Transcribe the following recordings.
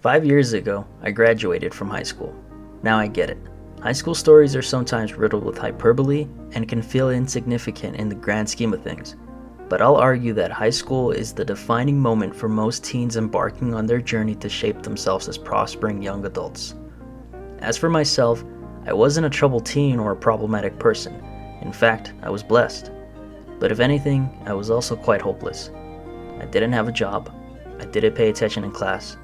5 years ago, I graduated from high school. Now I get it. High school stories are sometimes riddled with hyperbole and can feel insignificant in the grand scheme of things. But I'll argue that high school is the defining moment for most teens embarking on their journey to shape themselves as prospering young adults. As for myself, I wasn't a troubled teen or a problematic person. In fact, I was blessed. But if anything, I was also quite hopeless. I didn't have a job, I didn't pay attention in class,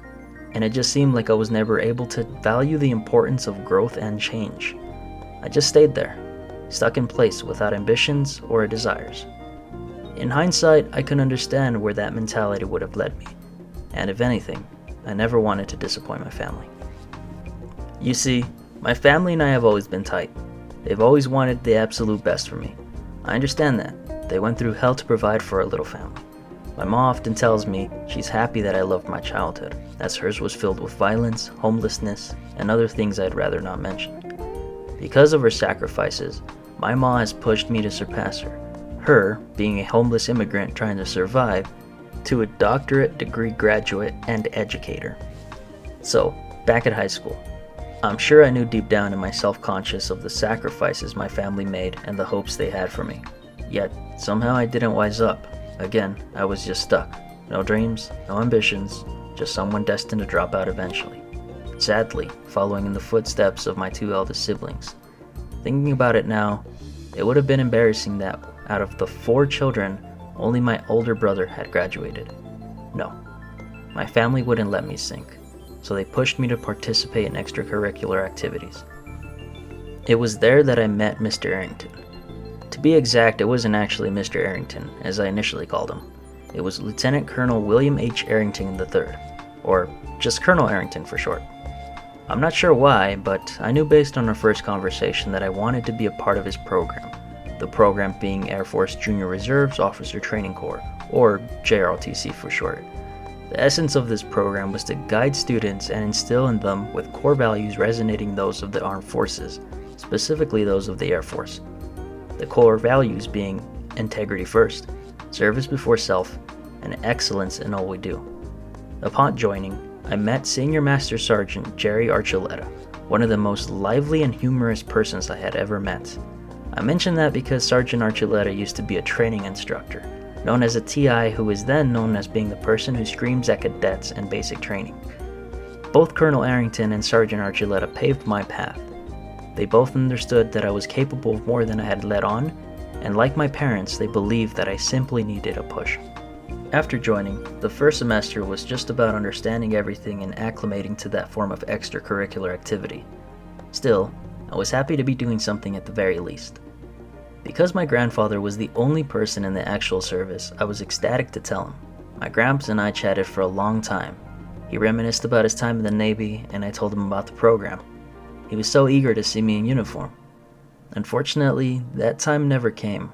and it just seemed like I was never able to value the importance of growth and change. I just stayed there, stuck in place without ambitions or desires. In hindsight, I can understand where that mentality would have led me, and if anything, I never wanted to disappoint my family. You see, my family and I have always been tight. They've always wanted the absolute best for me. I understand that. They went through hell to provide for our little family. My mom often tells me she's happy that I loved my childhood, as hers was filled with violence, homelessness, and other things I'd rather not mention. Because of her sacrifices, my mom has pushed me to surpass her. Her, being a homeless immigrant trying to survive, to a doctorate degree graduate and educator. So, back at high school, I'm sure I knew deep down in my self-conscious of the sacrifices my family made and the hopes they had for me. Yet, somehow I didn't wise up. Again, I was just stuck. No dreams, no ambitions, just someone destined to drop out eventually. Sadly, following in the footsteps of my two eldest siblings. Thinking about it now, it would have been embarrassing that out of the 4 children, only my older brother had graduated. No, my family wouldn't let me sink, so they pushed me to participate in extracurricular activities. It was there that I met Mr. Arrington. To be exact, it wasn't actually Mr. Arrington, as I initially called him. It was Lieutenant Colonel William H. Arrington III, or just Colonel Arrington for short. I'm not sure why, but I knew based on our first conversation that I wanted to be a part of his program, the program being Air Force Junior Reserves Officer Training Corps, or JROTC for short. The essence of this program was to guide students and instill in them with core values resonating those of the armed forces, specifically those of the Air Force. The core values being integrity first, service before self, and excellence in all we do. Upon joining, I met Senior Master Sergeant Jerry Archuleta, one of the most lively and humorous persons I had ever met. I mention that because Sergeant Archuleta used to be a training instructor, known as a TI, who is then known as being the person who screams at cadets in basic training. Both Colonel Arrington and Sergeant Archuleta paved my path. They both understood that I was capable of more than I had let on, and like my parents, they believed that I simply needed a push. After joining, the first semester was just about understanding everything and acclimating to that form of extracurricular activity. Still, I was happy to be doing something at the very least. Because my grandfather was the only person in the actual service, I was ecstatic to tell him. My gramps and I chatted for a long time. He reminisced about his time in the Navy, and I told him about the program. He was so eager to see me in uniform. Unfortunately, that time never came.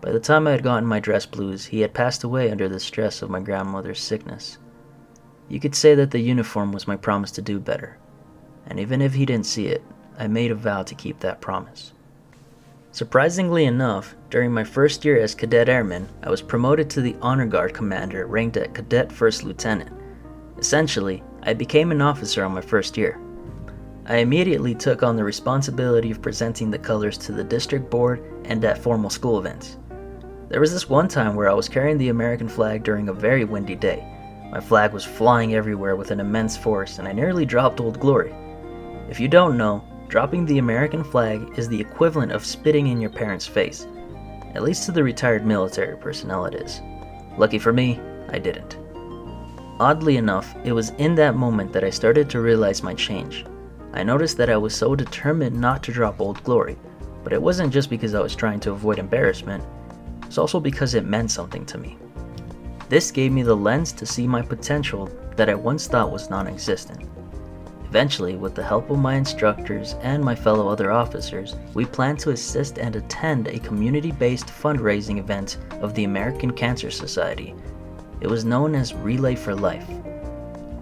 By the time I had gotten my dress blues, he had passed away under the stress of my grandmother's sickness. You could say that the uniform was my promise to do better, and even if he didn't see it, I made a vow to keep that promise. Surprisingly enough, during my first year as Cadet Airman, I was promoted to the Honor Guard Commander, ranked at Cadet First Lieutenant. Essentially, I became an officer on my first year. I immediately took on the responsibility of presenting the colors to the district board and at formal school events. There was this one time where I was carrying the American flag during a very windy day. My flag was flying everywhere with an immense force, and I nearly dropped Old Glory. If you don't know, dropping the American flag is the equivalent of spitting in your parents' face. At least to the retired military personnel it is. Lucky for me, I didn't. Oddly enough, it was in that moment that I started to realize my change. I noticed that I was so determined not to drop Old Glory, but it wasn't just because I was trying to avoid embarrassment, it was also because it meant something to me. This gave me the lens to see my potential that I once thought was non-existent. Eventually, with the help of my instructors and my fellow other officers, we planned to assist and attend a community-based fundraising event of the American Cancer Society. It was known as Relay for Life.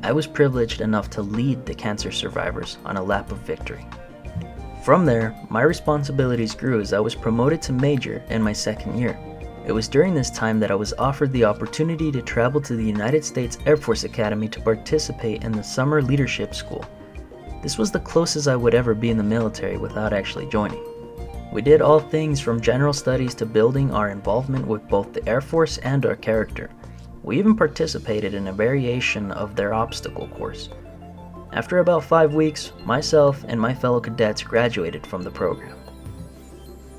I was privileged enough to lead the cancer survivors on a lap of victory. From there, my responsibilities grew as I was promoted to major in my second year. It was during this time that I was offered the opportunity to travel to the United States Air Force Academy to participate in the Summer Leadership School. This was the closest I would ever be in the military without actually joining. We did all things from general studies to building our involvement with both the Air Force and our character. We even participated in a variation of their obstacle course. After about 5 weeks, myself and my fellow cadets graduated from the program.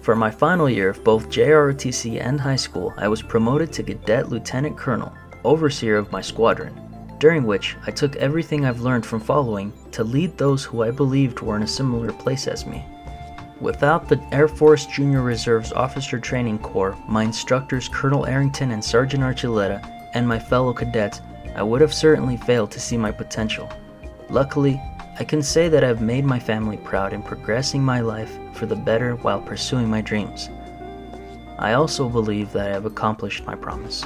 For my final year of both JROTC and high school, I was promoted to Cadet Lieutenant Colonel, overseer of my squadron, during which I took everything I've learned from following to lead those who I believed were in a similar place as me. Without the Air Force Junior Reserve's Officer Training Corps, my instructors Colonel Arrington and Sergeant Archuleta, and my fellow cadets, I would have certainly failed to see my potential. Luckily, I can say that I've made my family proud in progressing my life for the better while pursuing my dreams. I also believe that I have accomplished my promise.